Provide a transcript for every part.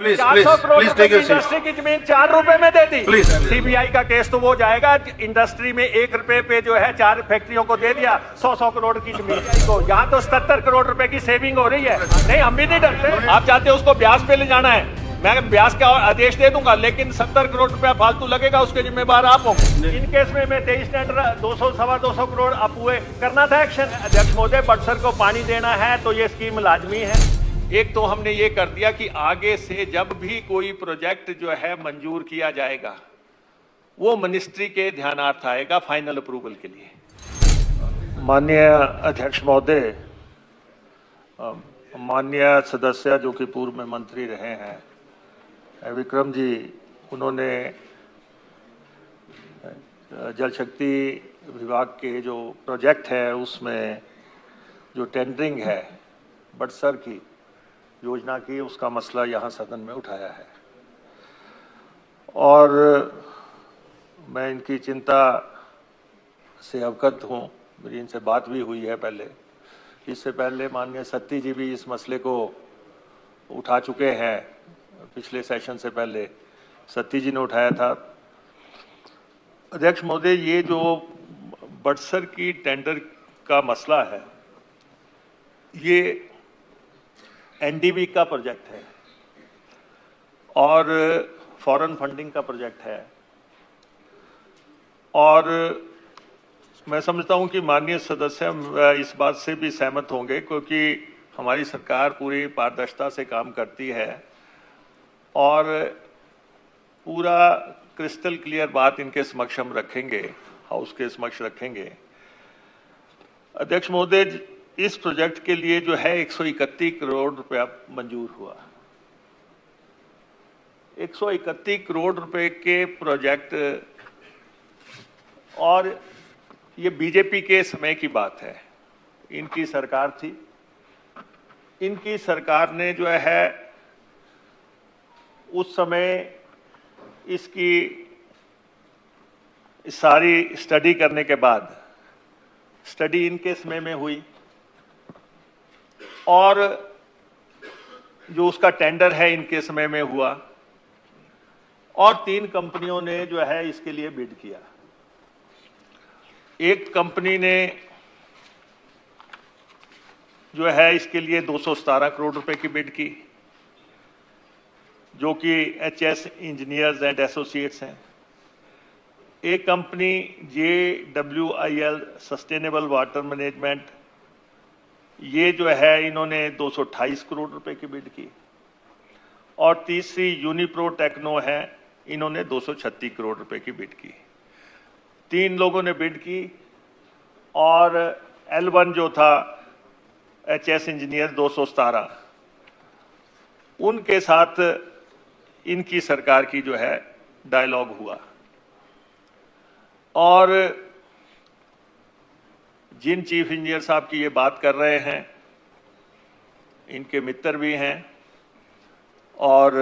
Please, 400 crore please रुपए take की your seat. Industry की जमीन 4 रुपए में दे दी। Please. सीबीआई का केस तो वो जाएगा, इंडस्ट्री में 1 रुपए पे जो है 4 फैक्ट्रियों को दे दिया 100 करोड़ की जमीन को। यहाँ तो 77 करोड़ रुपए की सेविंग हो रही है। नहीं, हम भी नहीं डरते। आप चाहते हो उसको ब्याज पे ले जाना है, मैं ब्याज का आदेश दे दूंगा, लेकिन 70 करोड़ रुपया फालतू लगेगा, उसके जिम्मेदार आप होंगे। इन केस में मैं 23 टेंडर 200 सवा 200 करोड़ आप हुए करना था एक्शन। अध्यक्ष महोदय, बड़सर को पानी देना है तो ये स्कीम लाजमी है। एक तो हमने ये कर दिया कि आगे से जब भी कोई प्रोजेक्ट जो है मंजूर किया जाएगा वो मिनिस्ट्री के ध्यानार्थ आएगा फाइनल अप्रूवल के लिए। माननीय अध्यक्ष महोदय, माननीय सदस्य जो कि पूर्व में मंत्री रहे हैं विक्रम जी, उन्होंने जल शक्ति विभाग के जो प्रोजेक्ट है उसमें जो टेंडरिंग है बड़सर की योजना की, उसका मसला यहाँ सदन में उठाया है और मैं इनकी चिंता से अवगत हूँ। मेरी इनसे बात भी हुई है पहले। इससे पहले माननीय सत्ती जी भी इस मसले को उठा चुके हैं, पिछले सेशन से पहले सत्ती जी ने उठाया था। अध्यक्ष महोदय, ये जो बड़सर की टेंडर का मसला है ये एनडीबी का प्रोजेक्ट है और फॉरेन फंडिंग का प्रोजेक्ट है और मैं समझता हूं कि माननीय सदस्य इस बात से भी सहमत होंगे क्योंकि हमारी सरकार पूरी पारदर्शिता से काम करती है और पूरा क्रिस्टल क्लियर बात इनके समक्ष हम रखेंगे, हाउस के समक्ष रखेंगे। अध्यक्ष महोदय, इस प्रोजेक्ट के लिए जो है 131 करोड़ रुपया मंजूर हुआ। 131 करोड़ रुपए के प्रोजेक्ट, और ये बीजेपी के समय की बात है, इनकी सरकार थी। इनकी सरकार ने जो है उस समय इसकी सारी स्टडी करने के बाद, स्टडी इनके समय में हुई और जो उसका टेंडर है इनके समय में हुआ और 3 कंपनियों ने जो है इसके लिए बिड किया। एक कंपनी ने जो है इसके लिए 217 करोड़ रुपए की बिड की, जो कि एचएस इंजीनियर्स एंड एसोसिएट्स हैं। एक company JWIL sustainable water management, ये जो है इन्होंने 228 करोड़ रुपए की बिड की और तीसरी यूनिप्रो टेक्नो है, इन्होंने 236 करोड़ रुपए की बिड की। 3 लोगों ने बिड की और L1 जो था एचएस इंजीनियर 217, उनके साथ इनकी सरकार की जो है डायलॉग हुआ और जिन चीफ इंजीनियर साहब की ये बात कर रहे हैं इनके मित्र भी हैं और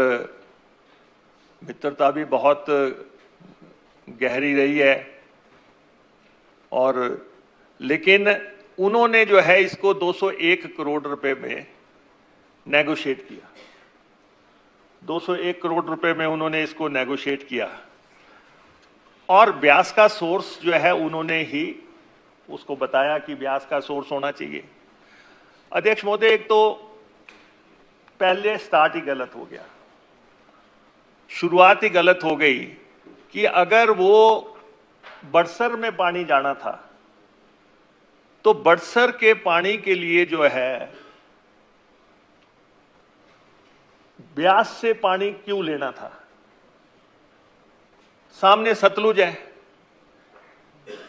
मित्रता भी बहुत गहरी रही है और लेकिन उन्होंने जो है इसको 201 करोड़ रुपए में नेगोशिएट किया। 201 करोड़ रुपए में उन्होंने इसको नेगोशिएट किया और ब्याज का सोर्स जो है उन्होंने ही उसको बताया कि ब्याज का सोर्स होना चाहिए। अध्यक्ष महोदय, एक तो पहले स्टार्ट ही गलत हो गया, शुरुआत ही गलत हो गई कि अगर वो बड़सर में पानी जाना था तो बड़सर के पानी के लिए जो है ब्यास से पानी क्यों लेना था? सामने सतलुज है,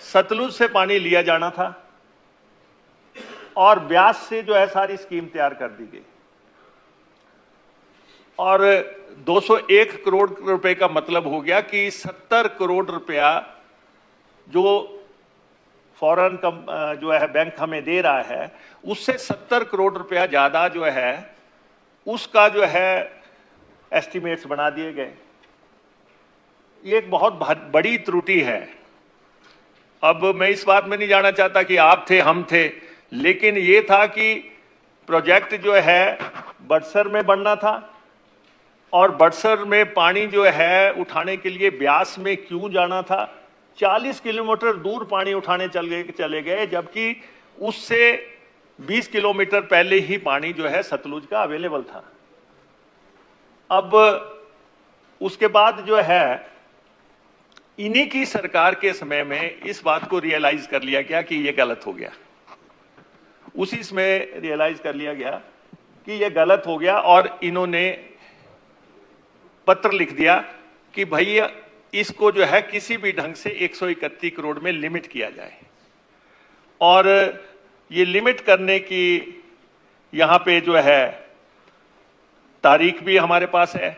सतलुज से पानी लिया जाना था और ब्यास से जो है सारी स्कीम तैयार कर दी गई और 201 करोड़ रुपए का मतलब हो गया कि 70 करोड़ रुपया जो फॉरेन जो है बैंक हमें दे रहा है उससे 70 करोड़ रुपया ज्यादा जो है उसका जो है एस्टिमेट्स बना दिए गए। ये एक बहुत बड़ी त्रुटि है। अब मैं इस बात में नहीं जाना चाहता कि आप थे हम थे, लेकिन ये था कि प्रोजेक्ट जो है बड़सर में बनना था और बड़सर में पानी जो है उठाने के लिए ब्यास में क्यों जाना था? 40 किलोमीटर दूर पानी उठाने चले गए, जबकि उससे 20 किलोमीटर पहले ही पानी जो है सतलुज का अवेलेबल था। अब उसके बाद जो है इन्हीं की सरकार के समय में इस बात को रियलाइज कर लिया गया कि ये गलत हो गया। उसी समय रियलाइज कर लिया गया कि ये गलत हो गया और इन्होंने पत्र लिख दिया कि भैया इसको जो है किसी भी ढंग से 131 करोड़ में लिमिट किया जाए। और ये लिमिट करने की यहां पे जो है तारीख भी हमारे पास है,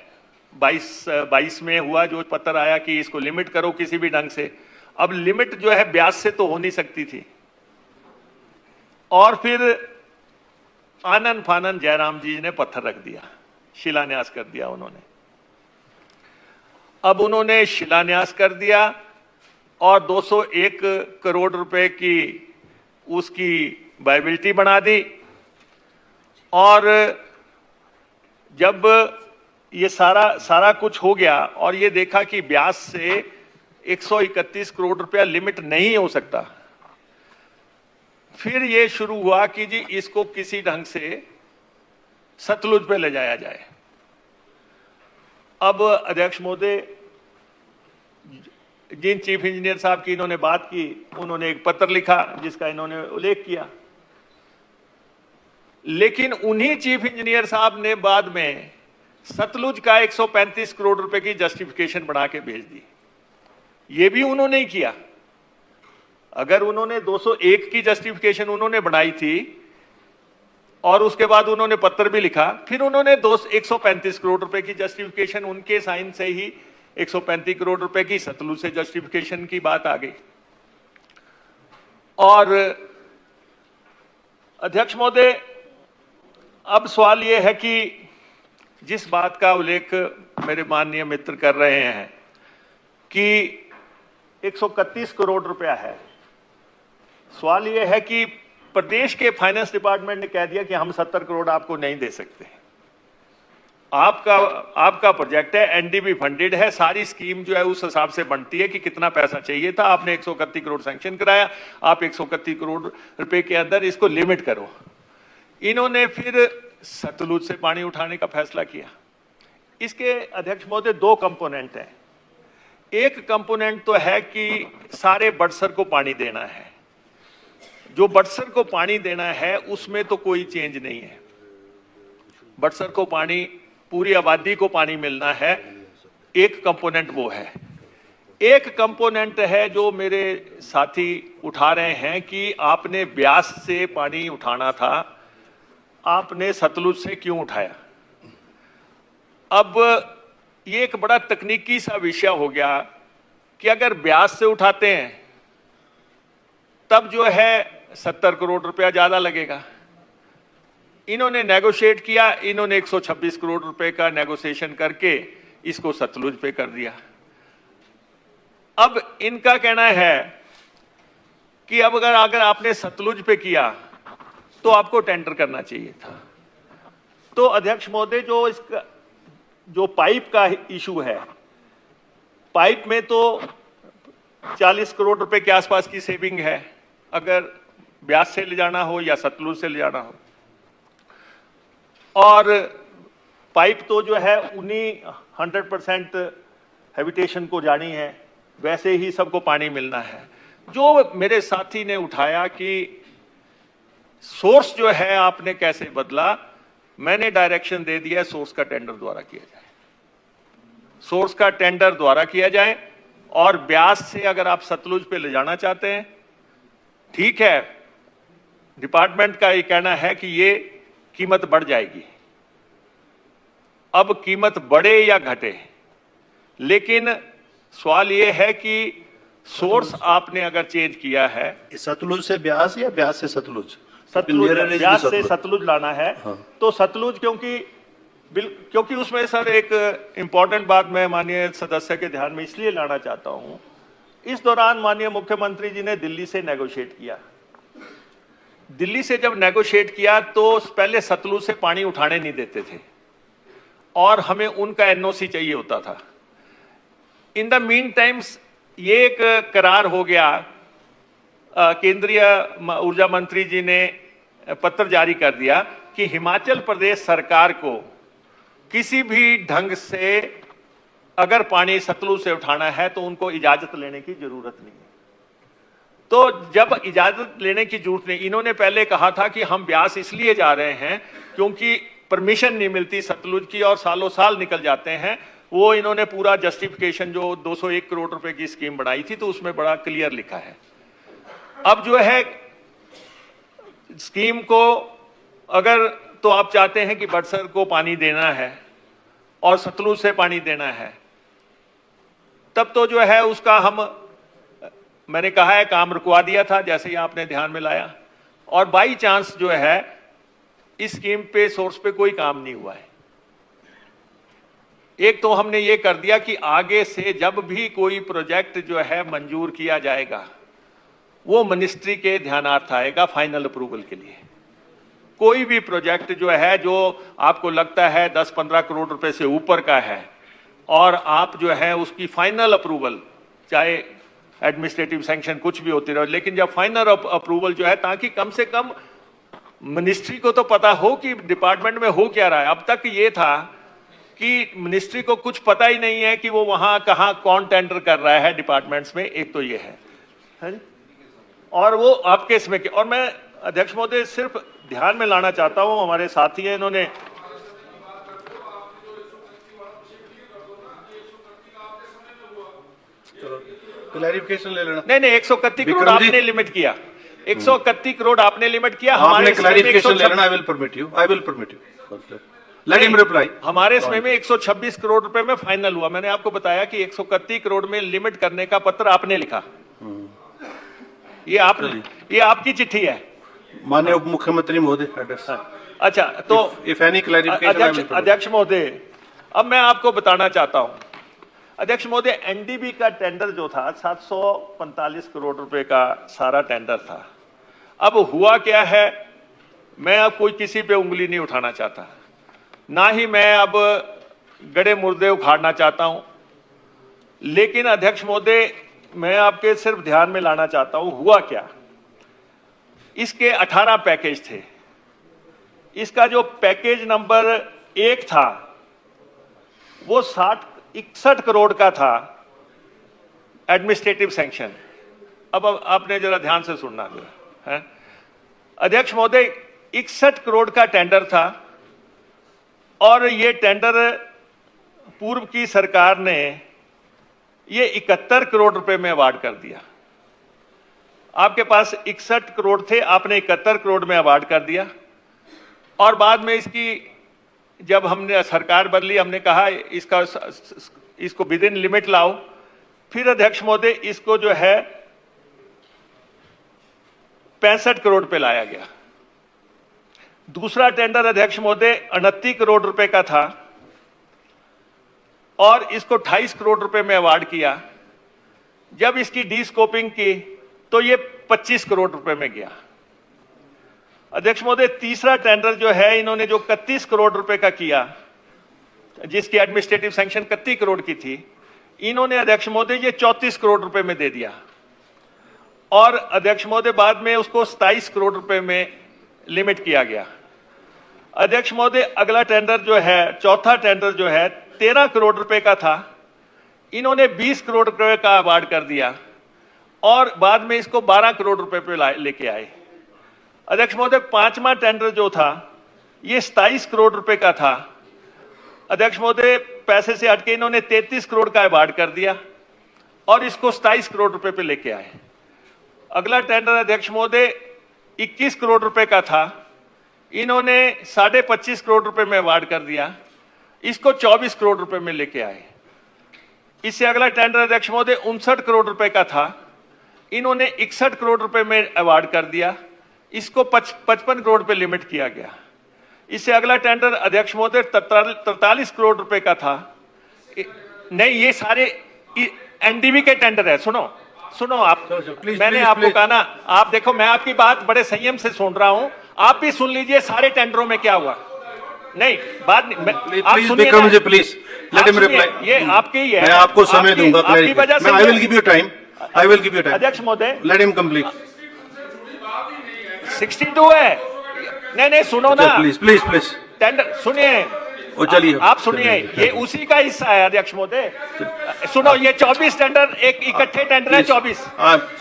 22 में हुआ जो पत्र आया कि इसको लिमिट करो किसी भी ढंग से। अब लिमिट जो है ब्याज से तो हो नहीं सकती थी। और फिर आनन फानन जयराम जी ने पत्थर रख दिया, शिलान्यास कर दिया उन्होंने। अब उन्होंने शिलान्यास कर दिया और 201 करोड़ रुपए की उसकी वायबिलिटी बना दी। और जब ये सारा कुछ हो गया और ये देखा कि ब्याज से 131 करोड़ रुपया लिमिट नहीं हो सकता, फिर ये शुरू हुआ कि जी इसको किसी ढंग से सतलुज पे ले जाया जाए। अब अध्यक्ष महोदय, जिन चीफ इंजीनियर साहब की इन्होंने बात की, उन्होंने एक पत्र लिखा जिसका इन्होंने उल्लेख किया, लेकिन उन्हीं चीफ इंजीनियर साहब ने बाद में सतलुज का 135 करोड़ रुपए की जस्टिफिकेशन बना के भेज दी। ये भी उन्होंने ही किया। अगर उन्होंने 201 की जस्टिफिकेशन उन्होंने बनाई थी और उसके बाद उन्होंने पत्र भी लिखा, फिर उन्होंने 135 करोड़ रुपए की जस्टिफिकेशन, उनके साइन से ही 135 करोड़ रुपए की सतलुज से जस्टिफिकेशन की बात आ गई। और अध्यक्ष महोदय, अब सवाल यह है कि जिस बात का उल्लेख मेरे माननीय मित्र कर रहे हैं कि 131 करोड़ रुपया है, सवाल यह है कि प्रदेश के फाइनेंस डिपार्टमेंट ने कह दिया कि हम 70 करोड़ आपको नहीं दे सकते। आपका प्रोजेक्ट है, एनडीबी फंडेड है, सारी स्कीम जो है उस हिसाब से बनती है कि कितना पैसा चाहिए था। आपने 131 करोड़ सैंक्शन कराया, आप 131 करोड़ रुपए के अंदर इसको लिमिट करो। इन्होंने फिर सतलुज से पानी उठाने का फैसला किया। इसके अध्यक्ष महोदय 2 कंपोनेंट हैं। एक कंपोनेंट तो है कि सारे बड़सर को पानी देना है। जो बड़सर को पानी देना है उसमें तो कोई चेंज नहीं है। बड़सर को पानी, पूरी आबादी को पानी मिलना है, एक कंपोनेंट वो है। एक कंपोनेंट है जो मेरे साथी उठा रहे हैं कि आपने ब्यास से पानी उठाना था, आपने सतलुज से क्यों उठाया। अब ये एक बड़ा तकनीकी सा विषय हो गया कि अगर ब्यास से उठाते हैं तब जो है 70 करोड़ रुपया ज्यादा लगेगा। इन्होंने नेगोशिएट किया, इन्होंने 126 करोड़ रुपए का नेगोशिएशन करके इसको सतलुज पे कर दिया। अब इनका कहना है कि अब अगर आपने सतलुज पे किया तो आपको टेंडर करना चाहिए था। तो अध्यक्ष महोदय, जो पाइप का इशू है, पाइप में तो 40 करोड़ रुपए के आसपास की सेविंग है, अगर ब्यास से ले जाना हो या सतलुज से ले जाना हो। और पाइप तो जो है उन्हीं 100% हैबिटेशन को जानी है, वैसे ही सबको पानी मिलना है। जो मेरे साथी ने उठाया कि सोर्स जो है आपने कैसे बदला, मैंने डायरेक्शन दे दिया सोर्स का टेंडर द्वारा किया जाए। सोर्स का टेंडर द्वारा किया जाए और ब्यास से अगर आप सतलुज पे ले जाना चाहते हैं, ठीक है, डिपार्टमेंट का ये कहना है कि ये कीमत बढ़ जाएगी। अब कीमत बढ़े या घटे, लेकिन सवाल ये है कि सोर्स आपने अगर चेंज किया है, सतलुज से ब्यास या ब्यास से सतलुज, ब्यास से सतलुज लाना है। हाँ। तो सतलुज क्योंकि उसमें सर एक इंपॉर्टेंट बात मैं माननीय सदस्य के ध्यान में इसलिए लाना चाहता हूं, इस दौरान माननीय मुख्यमंत्री जी ने दिल्ली से नेगोशिएट किया। दिल्ली से जब नेगोशिएट किया तो पहले सतलुज से पानी उठाने नहीं देते थे और हमें उनका एनओसी चाहिए होता था। इन द मीन टाइम्स ये एक करार हो गया, केंद्रीय ऊर्जा मंत्री जी ने पत्र जारी कर दिया कि हिमाचल प्रदेश सरकार को किसी भी ढंग से अगर पानी सतलुज से उठाना है तो उनको इजाजत लेने की जरूरत नहीं है। तो जब इजाजत लेने की जरूरत नहीं, इन्होंने पहले कहा था कि हम ब्यास इसलिए जा रहे हैं क्योंकि परमिशन नहीं मिलती सतलुज की और सालों साल निकल जाते हैं। वो इन्होंने पूरा जस्टिफिकेशन जो 201 करोड़ रुपए की स्कीम बनाई थी तो उसमें बड़ा क्लियर लिखा है। अब जो है स्कीम को अगर तो आप चाहते हैं कि बड़सर को पानी देना है और सतलुज से पानी देना है, तब तो जो है उसका मैंने कहा है काम रुकवा दिया था, जैसे ही आपने ध्यान में लाया, और बाई चांस जो है इस स्कीम पे सोर्स पे कोई काम नहीं हुआ है। एक तो हमने ये कर दिया कि आगे से जब भी कोई प्रोजेक्ट जो है मंजूर किया जाएगा वो मिनिस्ट्री के ध्यानार्थ आएगा फाइनल अप्रूवल के लिए। कोई भी प्रोजेक्ट जो है जो आपको लगता है 10-15 करोड़ रुपए से ऊपर का है और आप जो है उसकी फाइनल अप्रूवल, चाहे एडमिनिस्ट्रेटिव सैंक्शन कुछ भी होती रहे, लेकिन जब फाइनल अप्रूवल जो है, ताकि कम से कम मिनिस्ट्री को तो पता हो कि डिपार्टमेंट में हो क्या रहा है। अब तक ये था कि मिनिस्ट्री को कुछ पता ही नहीं है कि वो वहां कहां कौन टेंडर कर रहा है डिपार्टमेंट्स में। एक तो ये है और वो आपके इसमें और मैं अध्यक्ष महोदय सिर्फ ध्यान में लाना चाहता हूं, हमारे साथी हैं, इन्होंने क्लैरिफिकेशन ले लेना। नहीं 131 करोड़ आपने लिमिट किया, 131 करोड़ आपने लिमिट किया। हमारे क्लैरिफिकेशन ले लेना। I will permit you let him reply. हमारे इसमें 126 करोड़ रुपए में फाइनल हुआ। मैंने आपको बताया कि 131 करोड़ में लिमिट करने का पत्र आपने लिखा। ये आपकी चिट्ठी है माननीय उप मुख्यमंत्री महोदय। अच्छा, तो इफ एनी क्लैरिफिकेशन। अध्यक्ष महोदय, अब मैं आपको बताना चाहता हूं अध्यक्ष महोदय, एनडीबी का टेंडर जो था 745 करोड़ रुपए का सारा टेंडर था। अब हुआ क्या है, मैं अब कोई किसी पे उंगली नहीं उठाना चाहता, ना ही मैं अब गड़े मुर्दे उखाड़ना चाहता हूं, लेकिन अध्यक्ष महोदय मैं आपके सिर्फ ध्यान में लाना चाहता हूं हुआ क्या। इसके 18 पैकेज थे। इसका जो पैकेज नंबर 1 था वो 61 करोड़ का था एडमिनिस्ट्रेटिव सैंक्शन। अब आपने जरा ध्यान से सुनना है अध्यक्ष महोदय, 61 करोड़ का टेंडर था और ये टेंडर पूर्व की सरकार ने ये 71 करोड़ रुपए में अवार्ड कर दिया। आपके पास 61 करोड़ थे, आपने 71 करोड़ में अवार्ड कर दिया और बाद में जब हमने सरकार बदली, हमने कहा इसको विद इन लिमिट लाओ। फिर अध्यक्ष महोदय इसको जो है 65 करोड़ पे लाया गया। दूसरा टेंडर अध्यक्ष महोदय 29 करोड़ रुपए का था और इसको 28 करोड़ रुपए में अवार्ड किया। जब इसकी डीस्कोपिंग की तो ये 25 करोड़ रुपए में गया। अध्यक्ष महोदय तीसरा टेंडर जो है इन्होंने जो 31 करोड़ रुपए का किया, जिसकी एडमिनिस्ट्रेटिव सैंक्शन 31 करोड़ की थी, इन्होंने अध्यक्ष महोदय ये 34 करोड़ रुपए में दे दिया और अध्यक्ष महोदय बाद में उसको 27 करोड़ रुपए में लिमिट किया गया। अध्यक्ष महोदय अगला टेंडर जो है, चौथा टेंडर जो है 13 करोड़ रुपए का था, इन्होंने 20 करोड़ रुपए का अवार्ड कर दिया और बाद में इसको 12 करोड़ रुपए पे लेके आए। अध्यक्ष महोदय पांचवा टेंडर जो था ये 27 करोड़ रुपए का था। अध्यक्ष महोदय पैसे से हटके इन्होंने 33 करोड़ का अवार्ड कर दिया और इसको 27 करोड़ रुपए पे लेके आए। अगला टेंडर अध्यक्ष महोदय 21 करोड़ रुपए का था, इन्होंने 25.5 करोड़ रुपए में अवार्ड कर दिया, इसको 24 करोड़ रुपए में लेके आए। इससे अगला टेंडर अध्यक्ष महोदय 59 करोड़ रुपए का था, इन्होंने 61 करोड़ रुपए में अवार्ड कर दिया, इसको 55 करोड़ पे लिमिट किया गया। इससे अगला टेंडर अध्यक्ष महोदय 43 करोड़ रुपए का था। नहीं, ये सारे एनडीबी के टेंडर है। सुनो आप, मैंने आपको कहा ना, आप देखो मैं आपकी बात बड़े संयम से सुन रहा हूं, आप भी सुन लीजिए सारे टेंडरों में क्या हुआ। नहीं बात नहीं आप प्लीज सुनिए बिकम ना। मुझे प्लीज लेट आप हिम सुनिए, रिप्लाई। ये आपकी ही है। मैं आपको समय आपकी- दूंगा आपकी वजह से आई will give you time, I will give you time. अध्यक्ष महोदय लेट हिम कंप्लीट। 62 है। नहीं नहीं सुनो ना, प्लीज प्लीज प्लीज टेंडर सुनिए। ओ चलिए आप सुनिए, ये उसी का हिस्सा है अध्यक्ष महोदय। सुनो, ये 24 टेंडर एक इकट्ठे टेंडर है, 24।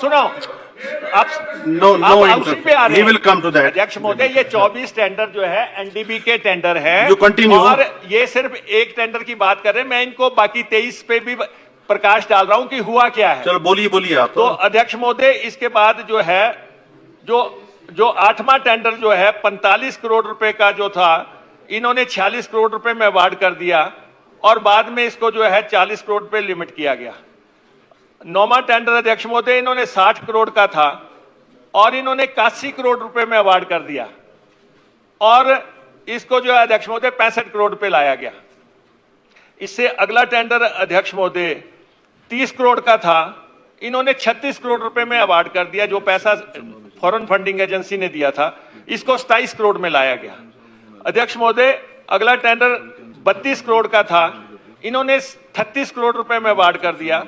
सुनो, आप नो नो आप उसी पे आ रहे ही हैं। Will come to that. अध्यक्ष महोदय, ये 24 टेंडर जो है एनडीबी के टेंडर है। You continue. और ये सिर्फ एक टेंडर की बात कर रहे हैं, मैं इनको बाकी 23 पे भी प्रकाश डाल रहा हूं कि हुआ क्या है। चलो बोलिए बोलिए आप। तो अध्यक्ष महोदय, इसके बाद जो है जो 8वां टेंडर जो है 45 करोड़ रुपए का जो था, इन्होंने 46 करोड़ रुपए में अवार्ड कर दिया और बाद में इसको जो है 40 करोड़ रुपए लिमिट किया गया। 9वां टेंडर अध्यक्ष महोदय, इन्होंने 60 करोड़ का था और इन्होंने 81 करोड़ रुपए में अवार्ड कर दिया और इसको जो है अध्यक्ष महोदय 65 करोड़ रुपए लाया गया। इससे अगला टेंडर अध्यक्ष महोदय 30 करोड़ का था, इन्होंने 36 करोड़ रुपए में अवार्ड कर दिया। जो पैसा फॉरेन फंडिंग एजेंसी ने दिया था, इसको 27 करोड़ में लाया गया। अध्यक्ष महोदय, अगला टेंडर 32 करोड़ का था, इन्होंने 36 करोड़ रुपए में अवार्ड कर दिया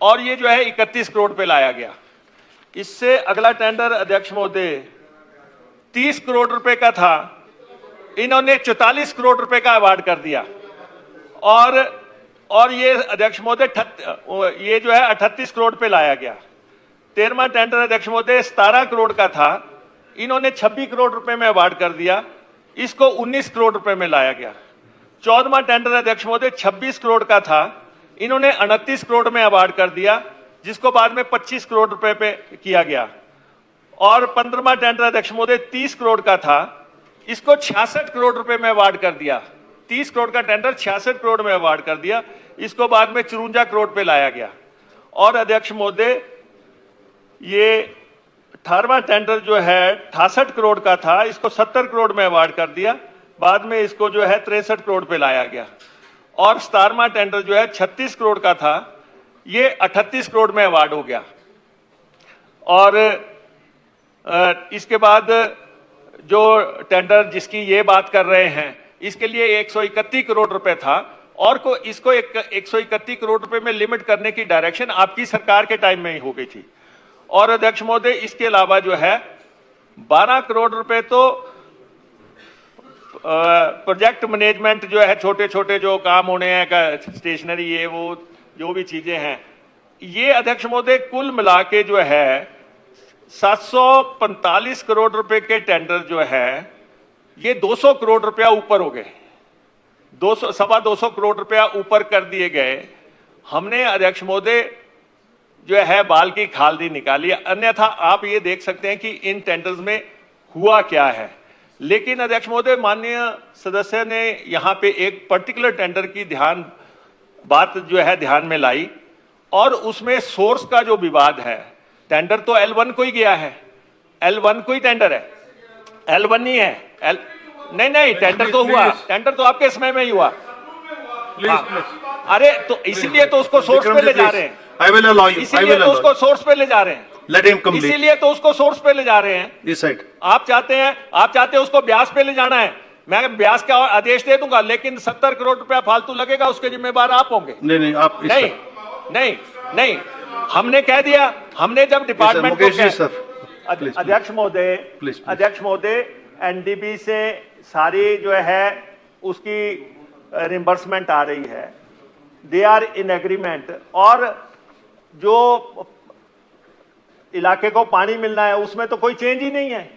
और ये जो है 31 करोड़ पे लाया गया। इससे अगला टेंडर अध्यक्ष महोदय 30 करोड़ रुपए का था, इन्होंने 44 करोड़ रुपए का अवार्ड कर दिया और ये अध्यक्ष महोदय ये जो है 38 करोड़ पे लाया गया। 13वां टेंडर अध्यक्ष महोदय 17 करोड़ का था, इन्होंने 26 करोड़ रुपए में अवार्ड कर दिया, इसको 19 करोड़ रुपए में लाया गया। 14वां टेंडर अध्यक्ष महोदय 26 करोड़ का था, इन्होंने 29 करोड़ में अवार्ड कर दिया, जिसको बाद में 25 करोड़ रुपए पे किया गया। और 15वां टेंडर अध्यक्ष महोदय 30 करोड़ का था, इसको 66 करोड़ रुपए में अवार्ड कर दिया। 30 करोड़ का टेंडर 66 करोड़ में अवार्ड कर दिया, इसको बाद में 54 करोड़ पे लाया गया। और अध्यक्ष महोदय, ये 18वां टेंडर जो है 68 करोड़ का था, इसको 70 करोड़ में अवार्ड कर दिया, बाद में इसको जो है 63 करोड़ पे लाया गया। और 17वां टेंडर जो है 36 करोड़ का था, ये 38 करोड़ में अवार्ड हो गया। और इसके बाद जो टेंडर जिसकी ये बात कर रहे हैं, इसके लिए 131 करोड़ रुपए था और इसको 131 करोड़ रुपए में लिमिट करने की डायरेक्शन आपकी सरकार के टाइम में ही हो गई थी। और अध्यक्ष महोदय, इसके अलावा जो है 12 करोड़ रुपए तो प्रोजेक्ट मैनेजमेंट जो है, छोटे छोटे जो काम होने हैं, स्टेशनरी ये वो जो भी चीजें हैं, ये अध्यक्ष महोदय कुल मिला के जो है 745 करोड़ रुपए के टेंडर जो है, ये 200 करोड़ रुपया ऊपर हो गए। 200 करोड़ रुपया ऊपर कर दिए गए। हमने अध्यक्ष महोदय जो है बाल की खाल निकाली, अन्यथा आप ये देख सकते हैं कि इन टेंडर्स में हुआ क्या है। लेकिन अध्यक्ष महोदय, माननीय सदस्य ने यहाँ पे एक पर्टिकुलर टेंडर की बात जो है ध्यान में लाई और उसमें सोर्स का जो विवाद है, टेंडर तो L1 को ही गया है, L1 को ही टेंडर है, L1 नहीं है नहीं टेंडर तो हुआ, टेंडर तो आपके समय में ही हुआ। अरे तो इसीलिए तो उसको सोर्स पे ले जा रहे हैं, I will allow you. इसीलिए तो उसको सोर्स पे ले जा रहे हैं, Let him complete. इसीलिए तो उसको सोर्स पे ले जा रहे हैं। This side. आप चाहते हैं उसको ब्याज पे ले जाना है, मैं ब्याज का आदेश दे दूंगा, लेकिन 70 करोड़ रुपया फालतू लगेगा, उसके जिम्मेवार आप होंगे। नहीं आप इस नहीं side. नहीं हमने कह दिया, हमने जब डिपार्टमेंट को मुकेश जी सर, please, अध्यक्ष महोदय, Please. अध्यक्ष महोदय, एनडीबी से सारी जो है उसकी रिम्बर्समेंट आ रही है, दे आर इन एग्रीमेंट। और जो इलाके को पानी मिलना है उसमें तो कोई चेंज ही नहीं है,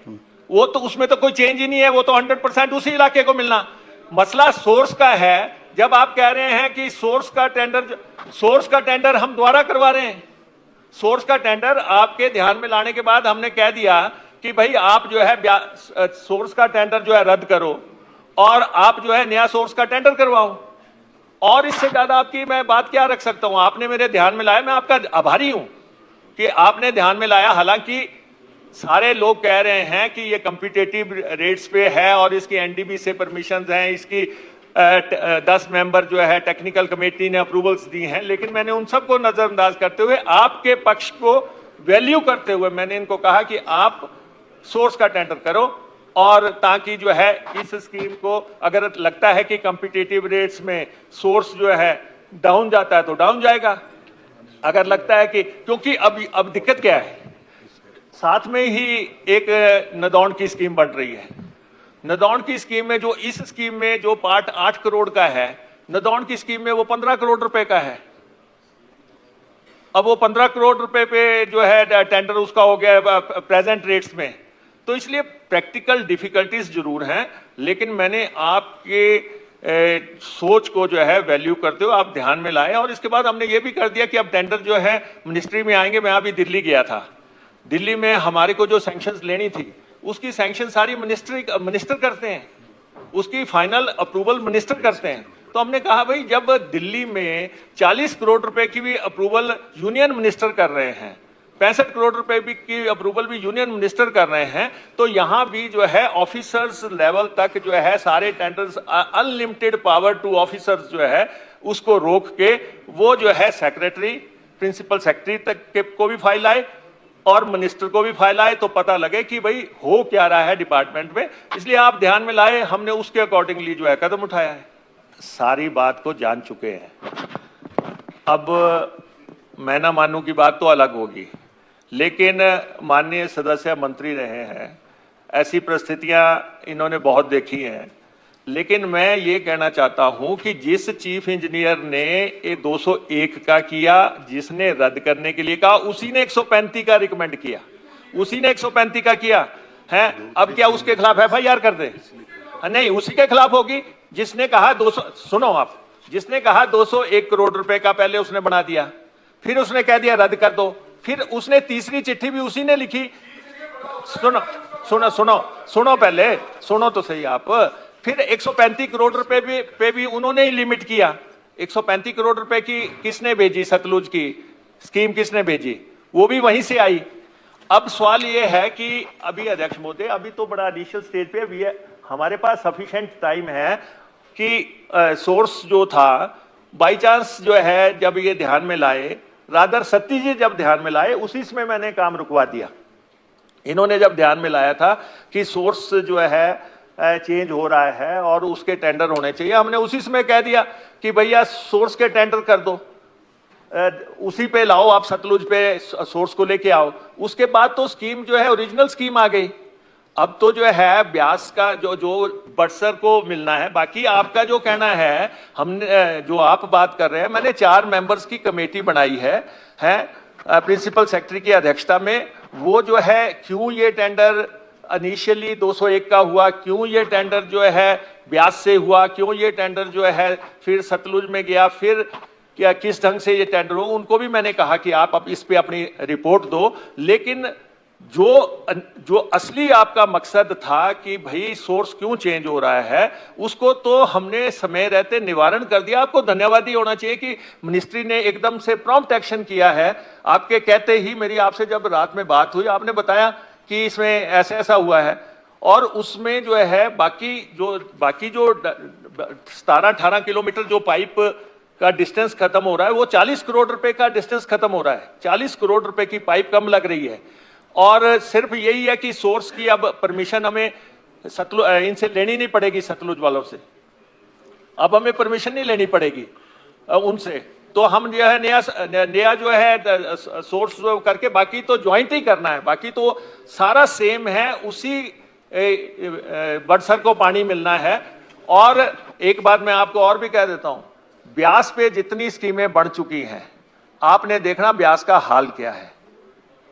वो तो उसमें तो कोई चेंज ही नहीं है, वो तो 100% उसी इलाके को मिलना। मसला सोर्स का है। जब आप कह रहे हैं कि सोर्स का टेंडर हम दोबारा करवा रहे हैं, सोर्स का टेंडर आपके ध्यान में लाने के बाद हमने कह दिया कि भाई आप जो है सोर्स का टेंडर जो है रद्द करो और आप जो है नया सोर्स का टेंडर करवाओ। और इससे ज्यादा आपकी मैं बात क्या रख सकता हूं? आपने मेरे ध्यान में लाया, मैं आपका आभारी हूं कि आपने ध्यान में लाया। हालांकि सारे लोग कह रहे हैं कि ये कॉम्पिटिटिव रेट्स पे है और इसकी एनडीबी से परमिशंस हैं, इसकी 10 मेंबर जो है टेक्निकल कमेटी ने अप्रूवल्स दी हैं, लेकिन मैंने उन सबको नजरअंदाज करते हुए, आपके पक्ष को वैल्यू करते हुए मैंने इनको कहा कि आप सोर्स का टेंडर करो और ताकि जो है इस स्कीम को अगर लगता है कि कॉम्पिटिटिव रेट्स में सोर्स जो है डाउन जाता है तो डाउन जाएगा, अगर लगता है कि क्योंकि अब दिक्कत क्या है, साथ में ही एक नदौन की स्कीम बन रही है। नदौन की स्कीम में जो इस स्कीम में जो पार्ट 8 करोड़ का है, नदौन की स्कीम में वो 15 करोड़ रुपए का है। अब वो 15 करोड़ रुपए पे जो है टेंडर उसका हो गया प्रेजेंट रेट्स में, तो इसलिए प्रैक्टिकल डिफिकल्टीज जरूर हैं, लेकिन मैंने आपके सोच को जो है वैल्यू करते हुए आप ध्यान में लाए। और इसके बाद हमने ये भी कर दिया कि अब टेंडर जो है मिनिस्ट्री में आएंगे। मैं अभी दिल्ली गया था, दिल्ली में हमारे को जो सैंक्शंस लेनी थी उसकी सैंक्शन सारी मिनिस्टर करते हैं, उसकी फाइनल अप्रूवल मिनिस्टर करते हैं। तो हमने कहा भाई जब दिल्ली में 40 करोड़ रुपए की भी अप्रूवल यूनियन मिनिस्टर कर रहे हैं, 65 करोड़ रुपए भी की अप्रूवल भी यूनियन मिनिस्टर कर रहे हैं, तो यहां भी जो है ऑफिसर्स लेवल तक जो है सारे tenders unlimited power to officers जो है उसको रोक के वो जो है सेक्रेटरी, प्रिंसिपल सेक्रेटरी तक को भी फाइल आए और मिनिस्टर को भी फाइल आए, तो पता लगे कि भाई हो क्या रहा है डिपार्टमेंट में। इसलिए आप ध्यान में लाए, हमने उसके अकॉर्डिंगली जो है कदम उठाया है। सारी बात को जान चुके हैं। अब मैं ना मानूं की बात तो अलग होगी, लेकिन माननीय सदस्य मंत्री रहे हैं, ऐसी परिस्थितियां इन्होंने बहुत देखी हैं। लेकिन मैं ये कहना चाहता हूं कि जिस चीफ इंजीनियर ने ये 201 का किया, जिसने रद्द करने के लिए कहा, उसी ने 135 का रिकमेंड किया, उसी ने 135 का किया है। अब क्या उसके खिलाफ FIR कर दे? नहीं, उसी के खिलाफ होगी जिसने कहा 200, सुनो आप, जिसने कहा 201 करोड़ रुपए का पहले उसने बना दिया, फिर उसने कह दिया रद्द कर दो, फिर उसने तीसरी चिट्ठी भी उसी ने लिखी। सुनो सुनो सुनो सुनो पहले सुनो तो सही आप। फिर 135 करोड़ रुपए पे भी उन्होंने ही लिमिट किया। 135 करोड़ रुपए की किसने भेजी? सतलुज की स्कीम किसने भेजी? वो भी वहीं से आई। अब सवाल ये है कि अभी अध्यक्ष महोदय, अभी तो बड़ा इनिशियल स्टेज पे अभी है, हमारे पास सफिशिएंट टाइम है कि सोर्स जो था बाई चांस जो है जब ये ध्यान में लाए, रादर सत्ती जी जब ध्यान में लाए, उसी समय मैंने काम रुकवा दिया। इन्होंने जब ध्यान में लाया था कि सोर्स जो है चेंज हो रहा है और उसके टेंडर होने चाहिए, हमने उसी समय कह दिया कि भैया सोर्स के टेंडर कर दो, उसी पे लाओ, आप सतलुज पे सोर्स को लेके आओ। उसके बाद तो स्कीम जो है ओरिजिनल स्कीम आ गई। अब तो जो है ब्यास का जो बटसर को मिलना है, बाकी आपका जो कहना है, हमने जो आप बात कर रहे हैं, मैंने 4 मेंबर्स की कमेटी बनाई है प्रिंसिपल सेक्रेटरी की अध्यक्षता में। वो जो है क्यों ये टेंडर इनिशियली 201 का हुआ, क्यों ये टेंडर जो है ब्यास से हुआ, क्यों ये टेंडर जो है फिर सतलुज में गया, फिर क्या किस ढंग से ये टेंडर हो, उनको भी मैंने कहा कि आप अब इस पे अपनी रिपोर्ट दो। लेकिन जो असली आपका मकसद था कि भाई सोर्स क्यों चेंज हो रहा है, उसको तो हमने समय रहते निवारण कर दिया। आपको धन्यवाद ही होना चाहिए कि मिनिस्ट्री ने एकदम से प्रॉम्प्ट एक्शन किया है। आपके कहते ही मेरी आपसे जब रात में बात हुई, आपने बताया कि इसमें ऐसा ऐसा हुआ है, और उसमें जो है बाकी जो 17-18 किलोमीटर जो पाइप का डिस्टेंस खत्म हो रहा है, वो 40 करोड़ रुपए का डिस्टेंस खत्म हो रहा है। 40 करोड़ रुपए की पाइप कम लग रही है, और सिर्फ यही है कि सोर्स की अब परमिशन हमें इनसे लेनी नहीं पड़ेगी, सतलुज वालों से अब हमें परमिशन नहीं लेनी पड़ेगी उनसे। तो हम जो है नया जो है सोर्स करके, बाकी तो ज्वाइंट ही करना है, बाकी तो सारा सेम है, उसी बटसर को पानी मिलना है। और एक बात मैं आपको और भी कह देता हूं, ब्यास पे जितनी स्कीमें बढ़ चुकी हैं, आपने देखना ब्यास का हाल क्या है,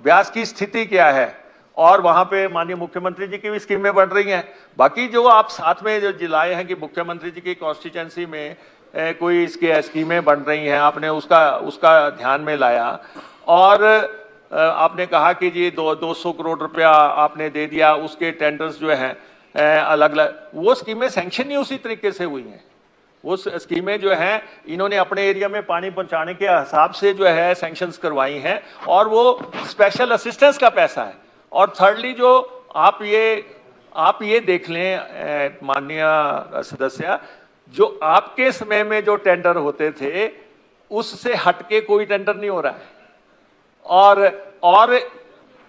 ब्यास की स्थिति क्या है, और वहां पे माननीय मुख्यमंत्री जी की भी स्कीमें बढ़ रही हैं। बाकी जो आप साथ में जो जिलाए हैं कि मुख्यमंत्री जी की कॉन्स्टिट्यूंसी में कोई इसकी स्कीमें बन रही हैं, आपने उसका ध्यान में लाया, और आपने कहा कि जी 200 करोड़ रुपया आपने दे दिया, उसके टेंडर्स जो हैं अलग अलग, वो स्कीमें सैंक्शन ही उसी तरीके से हुई हैं। वो स्कीमें जो हैं इन्होंने अपने एरिया में पानी पहुंचाने के हिसाब से जो है सैंक्शंस करवाई हैं, और वो स्पेशल असिस्टेंस का पैसा है। और थर्डली जो आप ये देख लें माननीय सदस्य, जो आपके समय में जो टेंडर होते थे उससे हटके कोई टेंडर नहीं हो रहा है।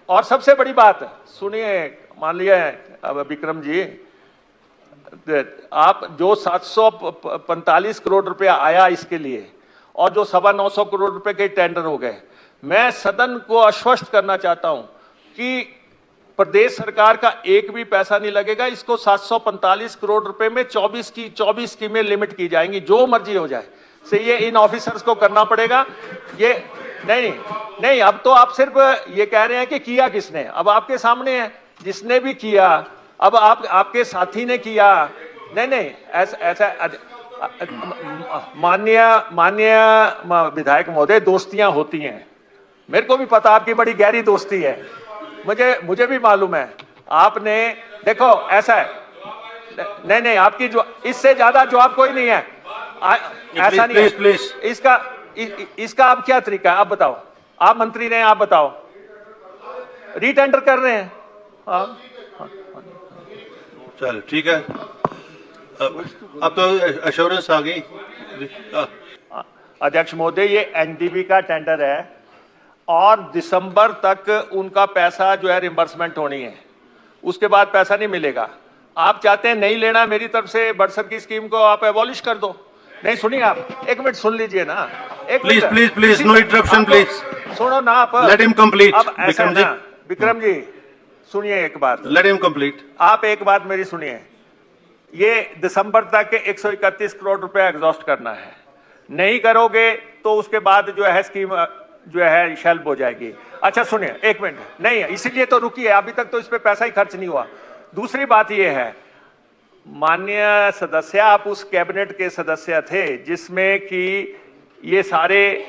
और सबसे बड़ी बात सुनिए मान लिया है अब विक्रम जी, आप जो 745 करोड़ रुपया आया इसके लिए और जो 925 करोड़ रुपए के टेंडर हो गए, मैं सदन को आश्वस्त करना चाहता हूं कि प्रदेश सरकार का एक भी पैसा नहीं लगेगा। इसको 745 करोड़ रुपए में 24 स्कीमें लिमिट की जाएंगी, जो मर्जी हो जाए से ये इन ऑफिसर्स को करना पड़ेगा। ये नहीं, अब तो आप सिर्फ ये कह रहे हैं कि किया किसने, अब आपके सामने है जिसने भी किया, अब आपके साथी ने किया। नहीं, ऐसा माननीय विधायक महोदय, दोस्तियां होती हैं, मेरे को भी पता आपकी बड़ी गहरी दोस्ती है, मुझे भी मालूम है। आपने देखो ऐसा है, नहीं, आपकी जो इससे ज्यादा जवाब कोई नहीं है, ऐसा नहीं है। प्लीज इसका अब क्या तरीका है, आप बताओ, आप मंत्री ने, आप बताओ, रीटेंडर कर रहे हैं आप। चलो ठीक है, अब तो एश्योरेंस आ गई। अध्यक्ष महोदय, ये एनडीबी का टेंडर है और दिसंबर तक उनका पैसा जो है रिम्बर्समेंट होनी है, उसके बाद पैसा नहीं मिलेगा। आप चाहते हैं नहीं लेना मेरी तरफ से बड़सर की स्कीम को, आप एबॉलिश कर दो। नहीं, सुनिए, आप एक मिनट सुन लीजिए ना, प्लीज नो इंटरप्शन, प्लीज सुनो ना आप, let him complete. Vikram ji सुनिए एक बात, लेट हिम कंप्लीट। आप एक बात मेरी सुनिए, ये दिसंबर तक 131 करोड़ रुपए एग्जॉस्ट करना है, नहीं करोगे तो उसके बाद जो है स्कीम जो है शेल्फ हो जाएगी। अच्छा सुनिए एक मिनट, नहीं इसीलिए तो रुकी है, अभी तक तो इस पे पैसा ही खर्च नहीं हुआ। दूसरी बात ये है, माननीय सदस्य, आप उस कैबिनेट के सदस्य थे जिसमें कि ये सारे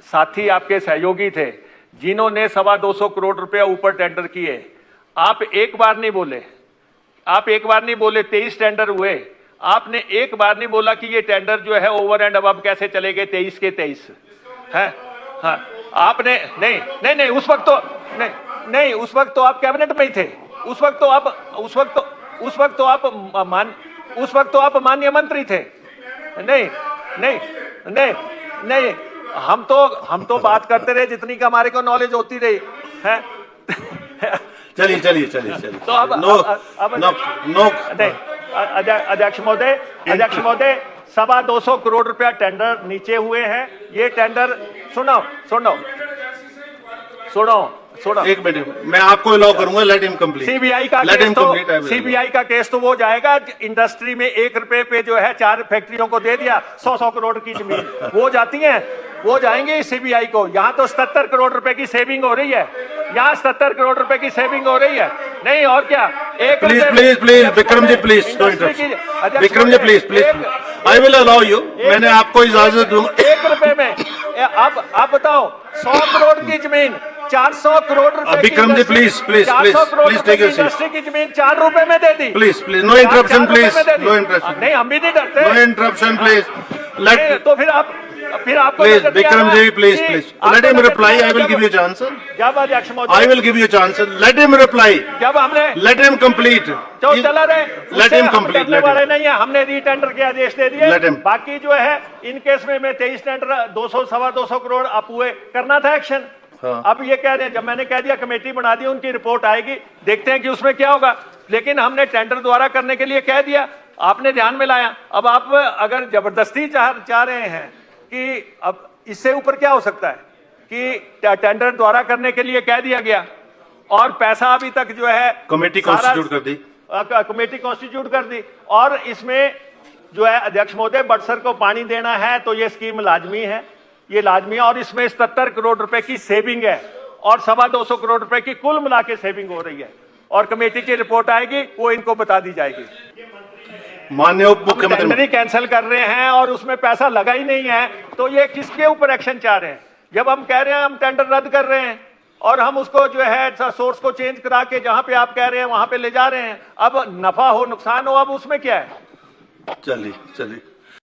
साथी आपके सहयोगी थे जिन्होंने 225 करोड़ रुपए ऊपर टेंडर किए। आप एक बार नहीं बोले, 23 टेंडर हुए, आपने एक बार नहीं बोला कि ये टेंडर जो है ओवर एंड अब कैसे चले गए 23 के 23 है। हाँ, आपने नहीं, उस वक्त तो आप कैबिनेट में ही थे, उस वक्त तो आप माननीय मंत्री थे। नहीं, हम तो बात करते रहे जितनी का हमारे को नॉलेज होती रही है। चलिए तो अब नो अध्यक्ष महोदय, 225 करोड़ रुपया टेंडर नीचे हुए हैं। ये टेंडर सुनो, एक मिनट, मैं आपको अलाउ करूंगा, लेट हिम कंप्लीट। सीबीआई का केस तो वो जाएगा, इंडस्ट्री में 1 रुपए पे जो है 4 फैक्ट्रियों को दे दिया 100 करोड़ की जमीन, वो जाती हैं, वो जाएंगे सीबीआई को। यहाँ तो 77 करोड़ रुपए की सेविंग हो रही है, यहाँ 77 करोड़ रुपए की सेविंग हो रही है। नहीं और क्या, please Vikram ji, please Vikram ji, please I will allow you, मैंने आपको इजाजत दूंगा। 1 रुपए में अब बताओ, 100 करोड़ की जमीन 400 करोड़ रुपए, Vikram ji please take your seat. Industry की जमीन 4 रुपए में दे दी। Please no interruption, no interruption. नहीं, हम भी नहीं डरते, नो इंटरप्शन प्लीज। तो फिर आपको please Vikram ji, please let him reply, I will give you chance. जब अध्यक्ष महोदय, I will give you chance, let him reply, जब हमने लेट हिम कंप्लीट, तो चला रहे, लेट हिम कंप्लीट, वाले नहीं है, हमने रीटेंडर के आदेश दे दिए। बाकी जो है इन केस में 23 टेंडर 200-225 करोड़ आप हुए, करना था एक्शन। अब ये कह रहे हैं, जब मैंने कह दिया कमेटी बना दी, उनकी रिपोर्ट आएगी, देखते हैं कि उसमें क्या होगा। लेकिन हमने टेंडर द्वारा करने के लिए कह दिया, आपने ध्यान में लाया। अब आप अगर जबरदस्ती चाह रहे हैं कि अब इससे ऊपर क्या हो सकता है कि टेंडर द्वारा करने के लिए कह दिया गया और पैसा अभी तक जो है कमेटी कॉन्स्टिट्यूट कर दी, और इसमें जो है अध्यक्ष महोदय, बड़सर को पानी देना है तो ये स्कीम लाजमी है, और इसमें 77 करोड़ रुपए की सेविंग है और 225 करोड़ रुपए की कुल मिला के सेविंग हो रही है, और कमेटी की रिपोर्ट आएगी, वो इनको बता दी जाएगी। माननीय उप मुख्यमंत्री कैंसिल कर रहे हैं और उसमें पैसा लगा ही नहीं है, तो ये किसके ऊपर एक्शन चाह रहे हैं? जब हम कह रहे हैं हम टेंडर रद्द कर रहे हैं और हम उसको जो है सोर्स को चेंज करा के जहां पे आप कह रहे हैं वहां पे ले जा रहे हैं, अब नफा हो नुकसान हो, अब उसमें क्या है? चलिए